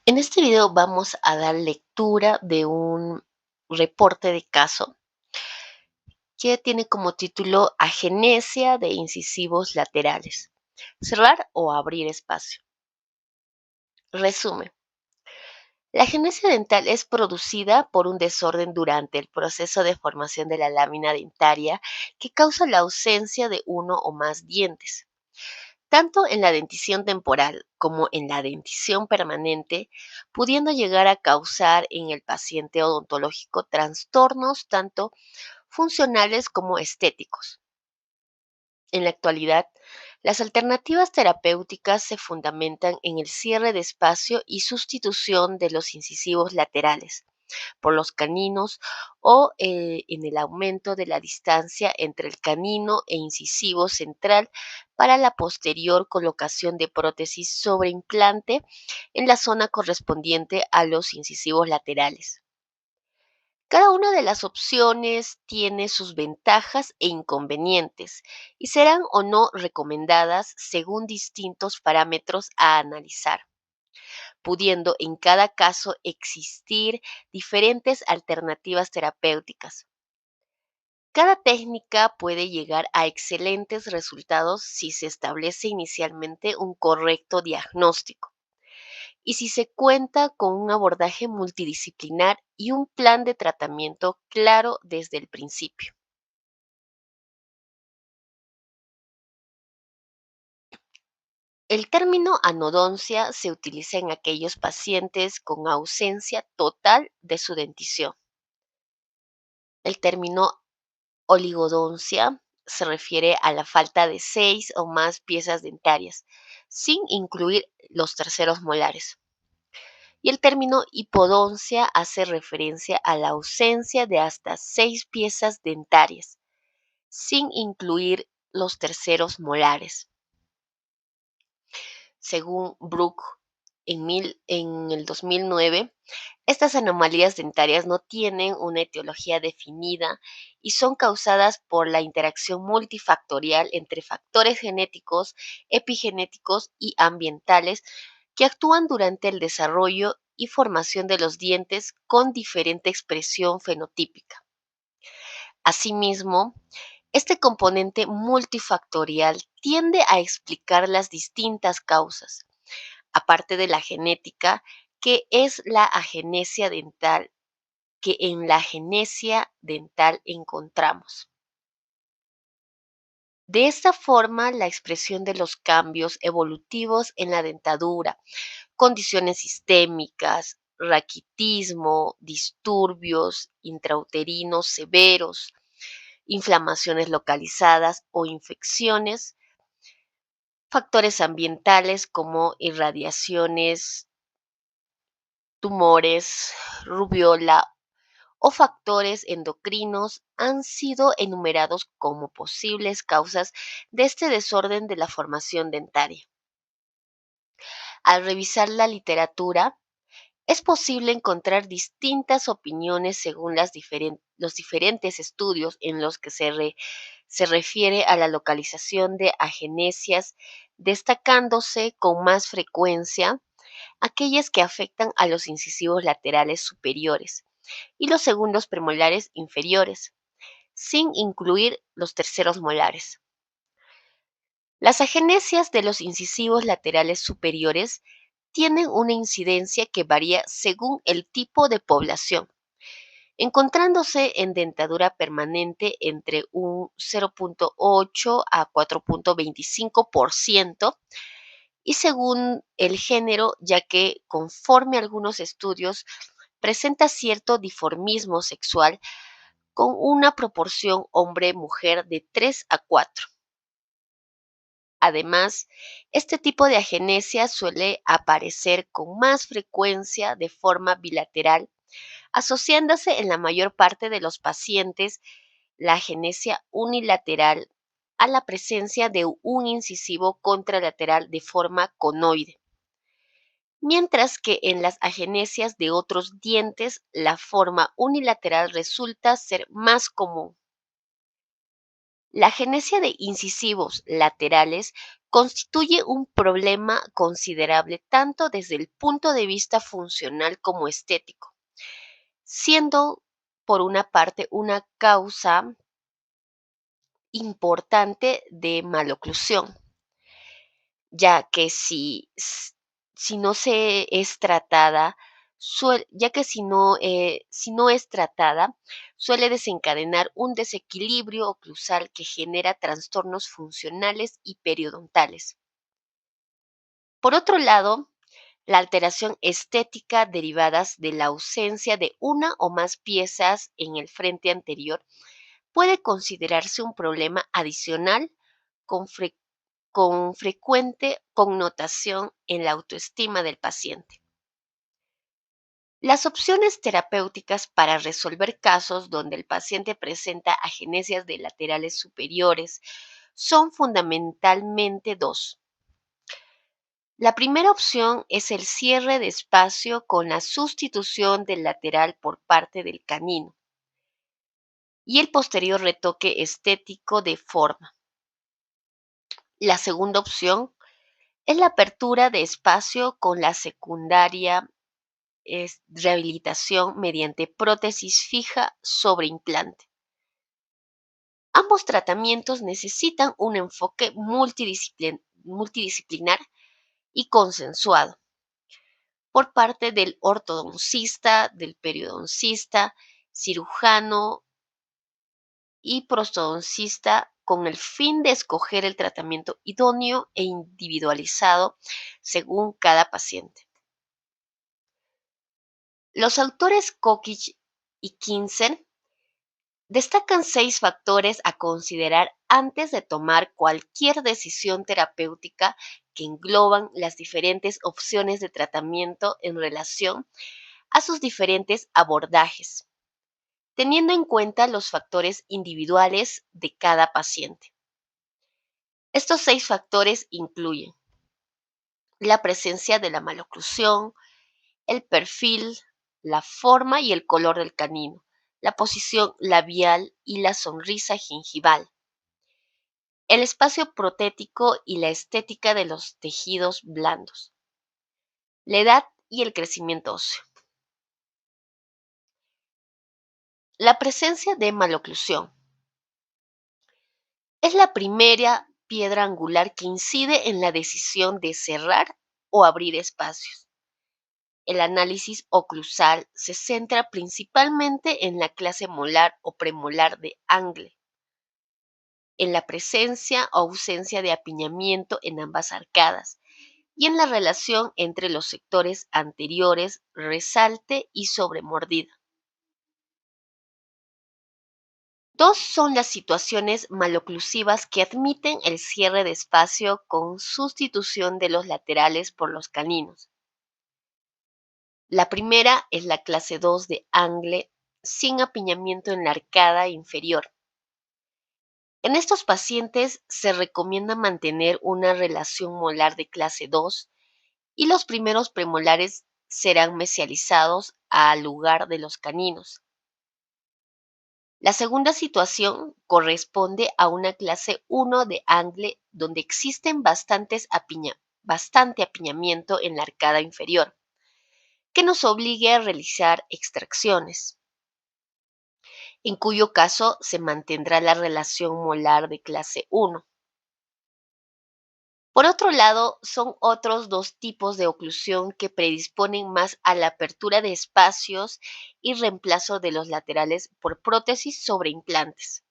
En este video vamos a dar lectura de un reporte de caso que tiene como título Agenesia de incisivos laterales. Cerrar o abrir espacio. Resumen. La agenesia dental es producida por un desorden durante el proceso de formación de la lámina dentaria que causa la ausencia de uno o más dientes. Tanto en la dentición temporal como en la dentición permanente, pudiendo llegar a causar en el paciente odontológico trastornos tanto funcionales como estéticos. En la actualidad, las alternativas terapéuticas se fundamentan en el cierre de espacio y sustitución de los incisivos laterales por los caninos o en el aumento de la distancia entre el canino e incisivo central para la posterior colocación de prótesis sobre implante en la zona correspondiente a los incisivos laterales. Cada una de las opciones tiene sus ventajas e inconvenientes y serán o no recomendadas según distintos parámetros a analizar, pudiendo en cada caso existir diferentes alternativas terapéuticas. Cada técnica puede llegar a excelentes resultados si se establece inicialmente un correcto diagnóstico y si se cuenta con un abordaje multidisciplinar y un plan de tratamiento claro desde el principio. El término anodoncia se utiliza en aquellos pacientes con ausencia total de su dentición. El término oligodoncia se refiere a la falta de 6 o más piezas dentarias, sin incluir los terceros molares. Y el término hipodoncia hace referencia a la ausencia de hasta 6 piezas dentarias, sin incluir los terceros molares. Según Brook, en el 2009, estas anomalías dentarias no tienen una etiología definida y son causadas por la interacción multifactorial entre factores genéticos, epigenéticos y ambientales que actúan durante el desarrollo y formación de los dientes con diferente expresión fenotípica. Asimismo, este componente multifactorial tiende a explicar las distintas causas, aparte de la genética, que es la agenesia dental, que en la agenesia dental encontramos. De esta forma, la expresión de los cambios evolutivos en la dentadura, condiciones sistémicas, raquitismo, disturbios intrauterinos severos, inflamaciones localizadas o infecciones, factores ambientales como irradiaciones, tumores, rubiola o factores endocrinos han sido enumerados como posibles causas de este desorden de la formación dentaria. Al revisar la literatura, es posible encontrar distintas opiniones según los diferentes estudios en los que se refiere a la localización de agenesias, destacándose con más frecuencia aquellas que afectan a los incisivos laterales superiores y los segundos premolares inferiores, sin incluir los terceros molares. Las agenesias de los incisivos laterales superiores tienen una incidencia que varía según el tipo de población, encontrándose en dentadura permanente entre un 0,8 a 4,25% y según el género, ya que conforme a algunos estudios presenta cierto dimorfismo sexual con una proporción hombre-mujer de 3 a 4. Además, este tipo de agenesia suele aparecer con más frecuencia de forma bilateral, asociándose en la mayor parte de los pacientes la agenesia unilateral a la presencia de un incisivo contralateral de forma conoide, mientras que en las agenesias de otros dientes la forma unilateral resulta ser más común. La agenesia de incisivos laterales constituye un problema considerable tanto desde el punto de vista funcional como estético, siendo por una parte una causa importante de maloclusión, ya que si no se es tratada, ya que si no es tratada, suele desencadenar un desequilibrio oclusal que genera trastornos funcionales y periodontales. Por otro lado, la alteración estética derivadas de la ausencia de una o más piezas en el frente anterior puede considerarse un problema adicional con, con frecuente connotación en la autoestima del paciente. Las opciones terapéuticas para resolver casos donde el paciente presenta agenesias de laterales superiores son fundamentalmente dos. La primera opción es el cierre de espacio con la sustitución del lateral por parte del canino y el posterior retoque estético de forma. La segunda opción es la apertura de espacio con la secundaria rehabilitación mediante prótesis fija sobre implante. Ambos tratamientos necesitan un enfoque multidisciplinar y consensuado por parte del ortodoncista, del periodoncista, cirujano y prostodoncista con el fin de escoger el tratamiento idóneo e individualizado según cada paciente. Los autores Kokich y Kinsen destacan 6 factores a considerar antes de tomar cualquier decisión terapéutica que engloban las diferentes opciones de tratamiento en relación a sus diferentes abordajes, teniendo en cuenta los factores individuales de cada paciente. Estos 6 factores incluyen la presencia de la maloclusión, el perfil, la forma y el color del canino, la posición labial y la sonrisa gingival, el espacio protético y la estética de los tejidos blandos, la edad y el crecimiento óseo. La presencia de maloclusión es la primera piedra angular que incide en la decisión de cerrar o abrir espacios. El análisis oclusal se centra principalmente en la clase molar o premolar de Angle, en la presencia o ausencia de apiñamiento en ambas arcadas y en la relación entre los sectores anteriores, resalte y sobremordida. Dos son las situaciones maloclusivas que admiten el cierre de espacio con sustitución de los laterales por los caninos. La primera es la clase 2 de Angle sin apiñamiento en la arcada inferior. En estos pacientes se recomienda mantener una relación molar de clase 2 y los primeros premolares serán mesializados al lugar de los caninos. La segunda situación corresponde a una clase 1 de Angle donde existen bastante apiñamiento en la arcada inferior, que nos obligue a realizar extracciones, en cuyo caso se mantendrá la relación molar de clase 1. Por otro lado, son otros dos tipos de oclusión que predisponen más a la apertura de espacios y reemplazo de los laterales por prótesis sobre implantes,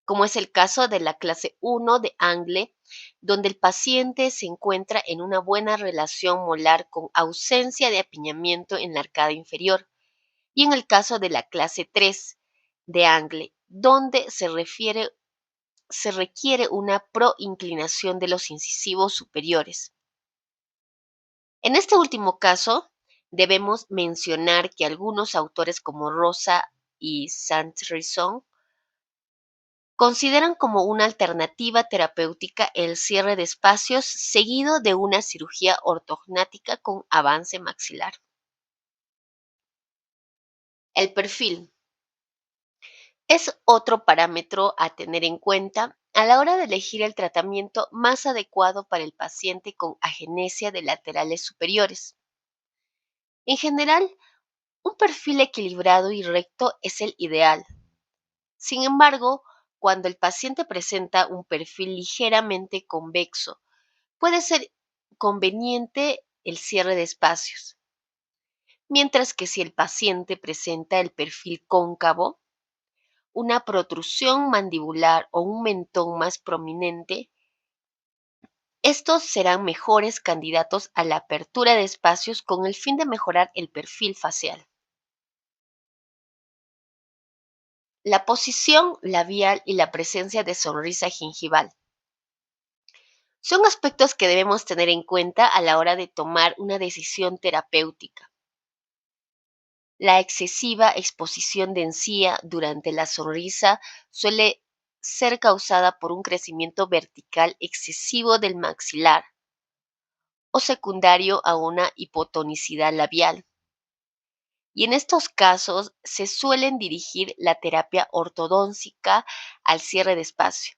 como es el caso de la clase 1 de Angle, donde el paciente se encuentra en una buena relación molar con ausencia de apiñamiento en la arcada inferior, y en el caso de la clase 3 de Angle, donde se requiere una proinclinación de los incisivos superiores. En este último caso, debemos mencionar que algunos autores como Rosa y Sanderson consideran como una alternativa terapéutica el cierre de espacios seguido de una cirugía ortognática con avance maxilar. El perfil es otro parámetro a tener en cuenta a la hora de elegir el tratamiento más adecuado para el paciente con agenesia de laterales superiores. En general, un perfil equilibrado y recto es el ideal. Sin embargo, cuando el paciente presenta un perfil ligeramente convexo, puede ser conveniente el cierre de espacios, mientras que si el paciente presenta el perfil cóncavo, una protrusión mandibular o un mentón más prominente, estos serán mejores candidatos a la apertura de espacios con el fin de mejorar el perfil facial. La posición labial y la presencia de sonrisa gingival son aspectos que debemos tener en cuenta a la hora de tomar una decisión terapéutica. La excesiva exposición de encía durante la sonrisa suele ser causada por un crecimiento vertical excesivo del maxilar o secundario a una hipotonicidad labial. Y en estos casos se suelen dirigir la terapia ortodóntica al cierre de espacio,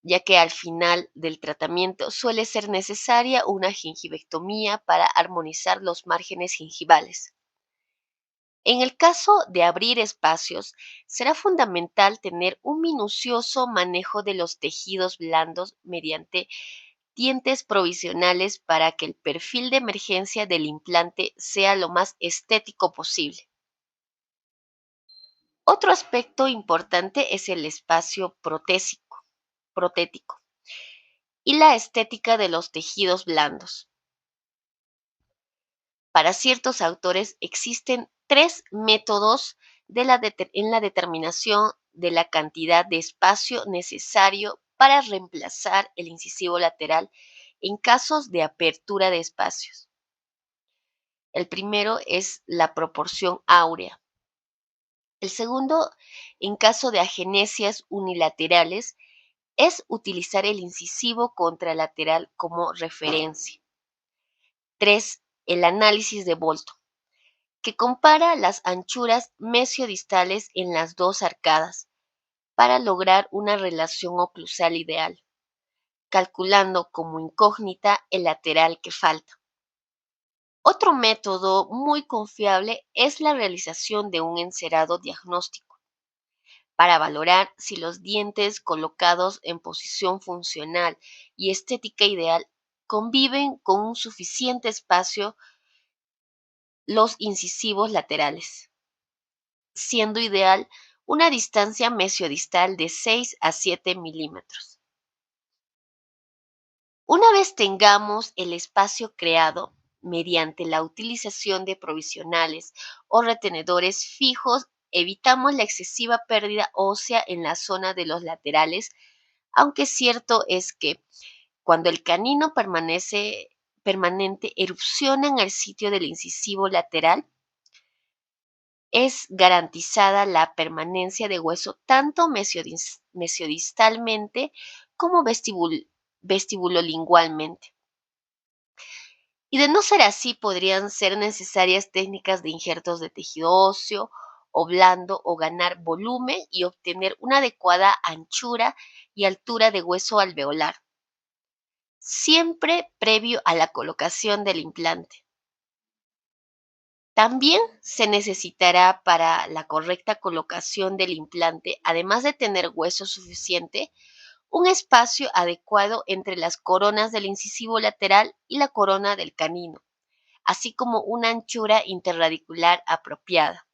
ya que al final del tratamiento suele ser necesaria una gingivectomía para armonizar los márgenes gingivales. En el caso de abrir espacios, será fundamental tener un minucioso manejo de los tejidos blandos mediante dientes provisionales para que el perfil de emergencia del implante sea lo más estético posible. Otro aspecto importante es el espacio protético y la estética de los tejidos blandos. Para ciertos autores existen tres métodos en la determinación de la cantidad de espacio necesario para reemplazar el incisivo lateral en casos de apertura de espacios. El primero es la proporción áurea. El segundo, en caso de agenesias unilaterales, es utilizar el incisivo contralateral como referencia. 3. El análisis de Bolton, que compara las anchuras mesiodistales en las dos arcadas para lograr una relación oclusal ideal, calculando como incógnita el lateral que falta. Otro método muy confiable es la realización de un encerado diagnóstico para valorar si los dientes colocados en posición funcional y estética ideal conviven con un suficiente espacio los incisivos laterales, siendo ideal una distancia mesiodistal de 6 a 7 milímetros. Una vez tengamos el espacio creado mediante la utilización de provisionales o retenedores fijos, evitamos la excesiva pérdida ósea en la zona de los laterales, aunque cierto es que cuando el canino permanente erupciona en el sitio del incisivo lateral, es garantizada la permanencia de hueso tanto mesiodistalmente como vestibulolingualmente. Y de no ser así, podrían ser necesarias técnicas de injertos de tejido óseo o blando o ganar volumen y obtener una adecuada anchura y altura de hueso alveolar, siempre previo a la colocación del implante. También se necesitará para la correcta colocación del implante, además de tener hueso suficiente, un espacio adecuado entre las coronas del incisivo lateral y la corona del canino, así como una anchura interradicular apropiada.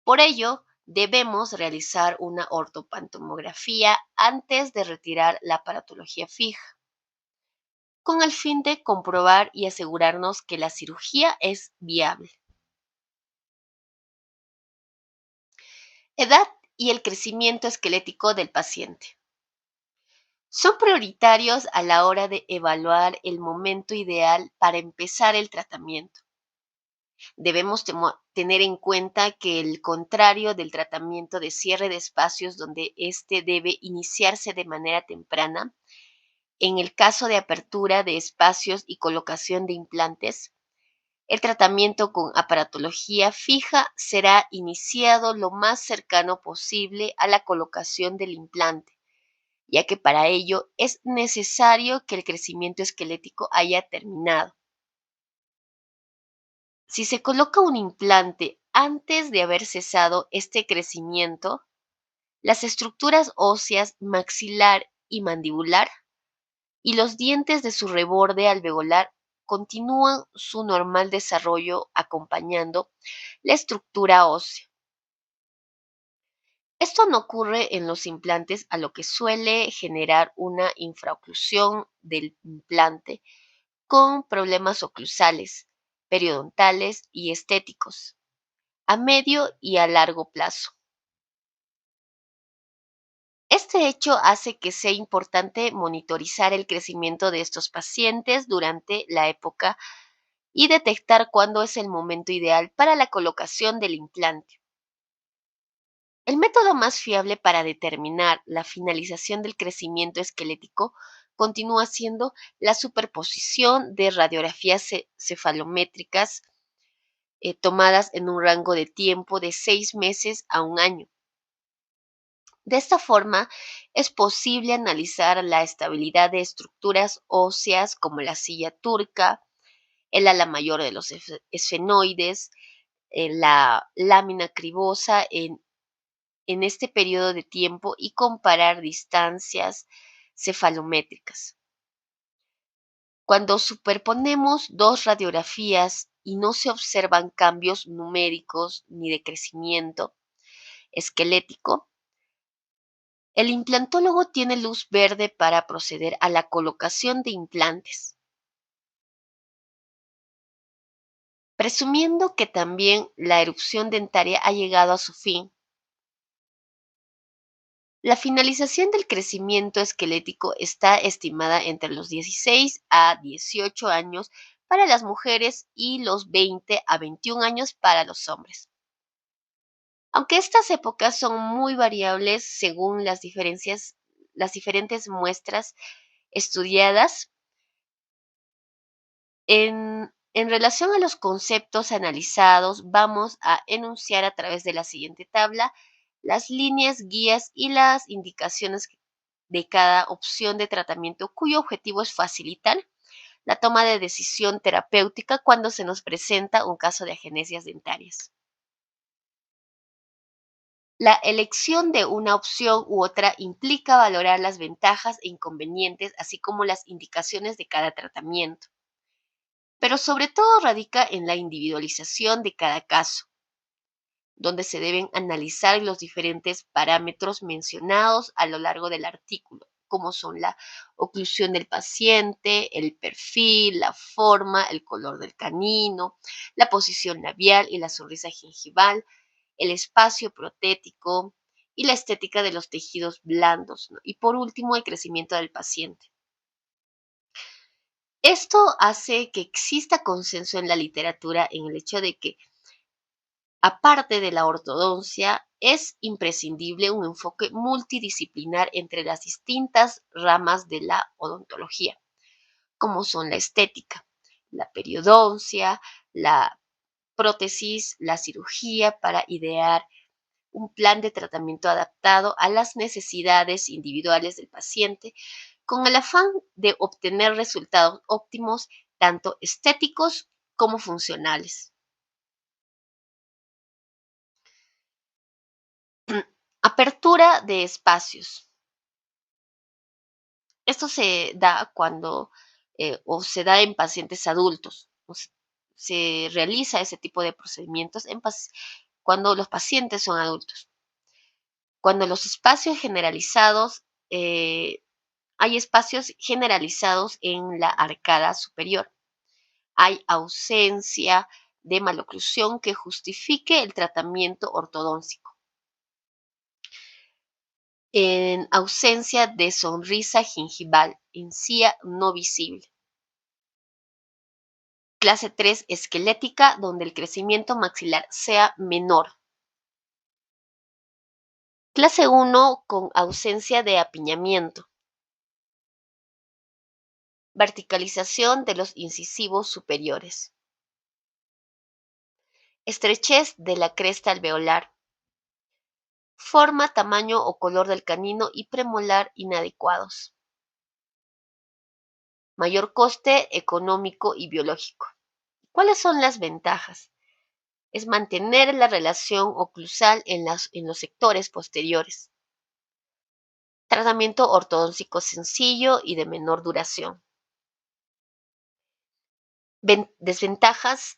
Por ello, debemos realizar una ortopantomografía antes de retirar la aparatología fija, con el fin de comprobar y asegurarnos que la cirugía es viable. Edad y el crecimiento esquelético del paciente. Son prioritarios a la hora de evaluar el momento ideal para empezar el tratamiento. Debemos tener en cuenta que el contrario del tratamiento de cierre de espacios donde éste debe iniciarse de manera temprana, en el caso de apertura de espacios y colocación de implantes, el tratamiento con aparatología fija será iniciado lo más cercano posible a la colocación del implante ya que para ello es necesario que el crecimiento esquelético haya terminado. Si se coloca un implante antes de haber cesado este crecimiento, las estructuras óseas maxilar y mandibular y los dientes de su reborde alveolar continúan su normal desarrollo acompañando la estructura ósea. Esto no ocurre en los implantes, a lo que suele generar una infraoclusión del implante con problemas oclusales, periodontales y estéticos, a medio y a largo plazo. Este hecho hace que sea importante monitorizar el crecimiento de estos pacientes durante la época y detectar cuándo es el momento ideal para la colocación del implante. El método más fiable para determinar la finalización del crecimiento esquelético continúa siendo la superposición de radiografías cefalométricas tomadas en un rango de tiempo de 6 meses a un año. De esta forma, es posible analizar la estabilidad de estructuras óseas como la silla turca, el ala mayor de los esfenoides, la lámina cribosa en este periodo de tiempo y comparar distancias cefalométricas. Cuando superponemos dos radiografías y no se observan cambios numéricos ni de crecimiento esquelético, el implantólogo tiene luz verde para proceder a la colocación de implantes. Presumiendo que también la erupción dentaria ha llegado a su fin, la finalización del crecimiento esquelético está estimada entre los 16 a 18 años para las mujeres y los 20 a 21 años para los hombres. Aunque estas épocas son muy variables según las diferentes muestras estudiadas, en relación a los conceptos analizados, vamos a enunciar a través de la siguiente tabla las líneas, guías y las indicaciones de cada opción de tratamiento cuyo objetivo es facilitar la toma de decisión terapéutica cuando se nos presenta un caso de agenesias dentarias. La elección de una opción u otra implica valorar las ventajas e inconvenientes, así como las indicaciones de cada tratamiento, pero sobre todo radica en la individualización de cada caso, donde se deben analizar los diferentes parámetros mencionados a lo largo del artículo, como son la oclusión del paciente, el perfil, la forma, el color del canino, la posición labial y la sonrisa gingival, el espacio protético y la estética de los tejidos blandos, ¿no? Y por último, el crecimiento del paciente. Esto hace que exista consenso en la literatura en el hecho de que, aparte de la ortodoncia, es imprescindible un enfoque multidisciplinar entre las distintas ramas de la odontología, como son la estética, la periodoncia, la prótesis, la cirugía, para idear un plan de tratamiento adaptado a las necesidades individuales del paciente, con el afán de obtener resultados óptimos, tanto estéticos como funcionales. Apertura de espacios. Esto se da cuando o se da en pacientes adultos. Se realiza ese tipo de procedimientos cuando los pacientes son adultos. Cuando los espacios generalizados, hay espacios generalizados en la arcada superior. Hay ausencia de maloclusión que justifique el tratamiento ortodóntico. En ausencia de sonrisa gingival, encía no visible. Clase 3 esquelética, donde el crecimiento maxilar sea menor. Clase 1 con ausencia de apiñamiento. Verticalización de los incisivos superiores. Estrechez de la cresta alveolar. Forma, tamaño o color del canino y premolar inadecuados. Mayor coste económico y biológico. ¿Cuáles son las ventajas? Es mantener la relación oclusal en los sectores posteriores. Tratamiento ortodóntico sencillo y de menor duración. Desventajas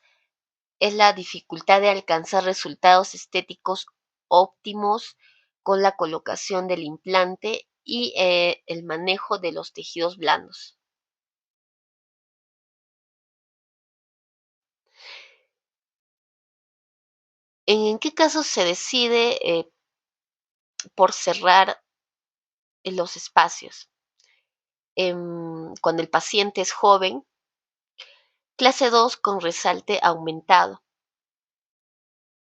es la dificultad de alcanzar resultados estéticos óptimos con la colocación del implante y el manejo de los tejidos blandos. ¿En qué casos se decide por cerrar los espacios? Cuando el paciente es joven, clase 2 con resalte aumentado,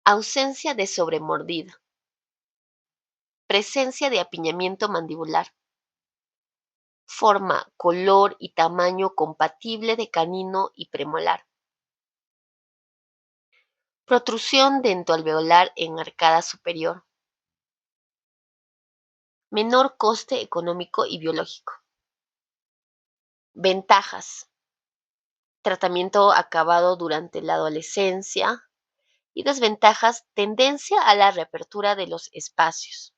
ausencia de sobremordida, presencia de apiñamiento mandibular, forma, color y tamaño compatible de canino y premolar, protrusión dentoalveolar en arcada superior, menor coste económico y biológico. Ventajas: tratamiento acabado durante la adolescencia y desventajas: tendencia a la reapertura de los espacios.